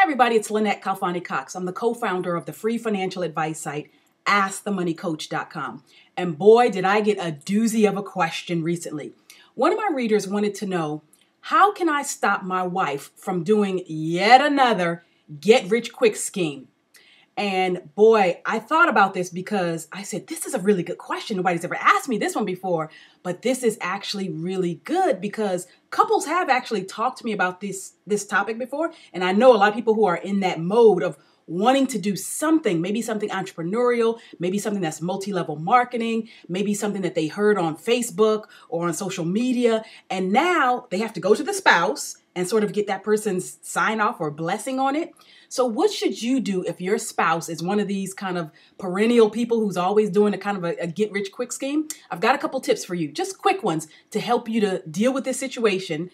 everybody, it's Khalfani-Cox. I'm the co-founder of the free financial advice site, AskTheMoneyCoach.com. And boy, did I get a doozy of a question recently. One of my readers wanted to know, how can I stop my wife from doing yet another get-rich-quick scheme? And boy, I thought about this because I said, this is a really good question. Nobody's ever asked me this one before, but this is actually really good because couples have actually talked to me about this topic before. And I know a lot of people who are in that mode of wanting to do something, maybe something entrepreneurial, maybe something that's multi-level marketing, maybe something that they heard on Facebook or on social media. And now they have to go to the spouse and sort of get that person's sign off or blessing on it. So what should you do if your spouse is one of these kind of perennial people who's always doing a kind of a get rich quick scheme? I've got a couple tips for you, just quick ones to help you to deal with this situation,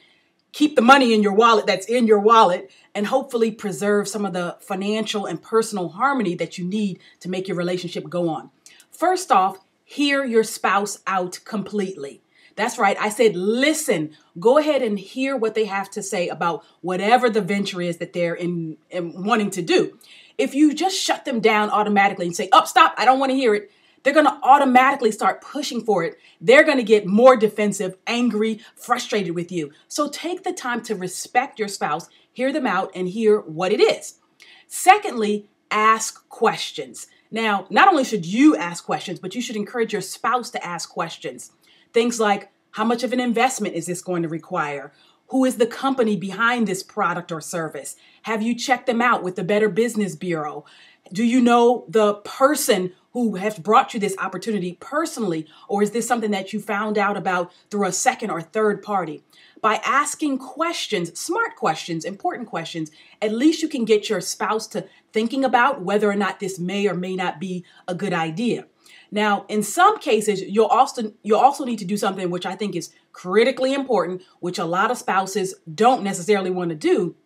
keep the money in your wallet that's in your wallet, and hopefully preserve some of the financial and personal harmony that you need to make your relationship go on. First off, hear your spouse out completely. That's right. I said, listen, go ahead and hear what they have to say about whatever the venture is that they're in wanting to do. If you just shut them down automatically and say, oh, stop, I don't want to hear it, they're going to automatically start pushing for it. They're going to get more defensive, angry, frustrated with you. So take the time to respect your spouse, hear them out, and hear what it is. Secondly, ask questions. Now, not only should you ask questions, but you should encourage your spouse to ask questions. Things like, how much of an investment is this going to require? Who is the company behind this product or service? Have you checked them out with the Better Business Bureau? Do you know the person who has brought you this opportunity personally? Or is this something that you found out about through a second or third party? By asking questions, smart questions, important questions, at least you can get your spouse to thinking about whether or not this may or may not be a good idea. Now, in some cases, you'll also need to do something which I think is critically important, which a lot of spouses don't necessarily want to do,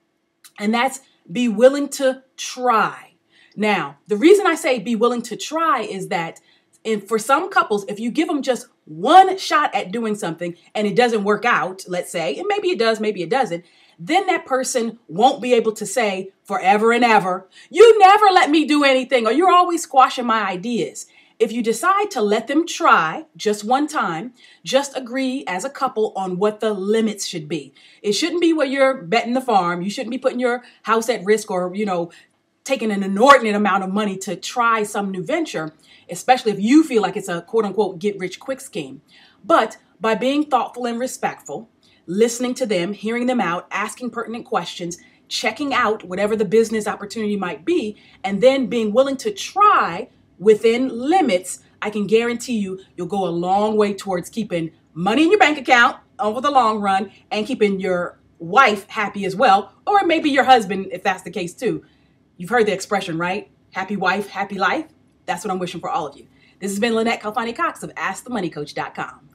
and that's be willing to try. Now, the reason I say be willing to try is that for some couples, if you give them just one shot at doing something and it doesn't work out, let's say, and maybe it does, maybe it doesn't, then that person won't be able to say forever and ever, you never let me do anything, or you're always squashing my ideas. If you decide to let them try just one time, just agree as a couple on what the limits should be. It shouldn't be where you're betting the farm. You shouldn't be putting your house at risk or, taking an inordinate amount of money to try some new venture, especially if you feel like it's a quote unquote get rich quick scheme. But by being thoughtful and respectful, listening to them, hearing them out, asking pertinent questions, checking out whatever the business opportunity might be, and then being willing to try within limits, I can guarantee you'll go a long way towards keeping money in your bank account over the long run and keeping your wife happy as well, or maybe your husband if that's the case too. You've heard the expression, right? Happy wife, happy life. That's what I'm wishing for all of you. This has been Khalfani-Cox of AskTheMoneyCoach.com.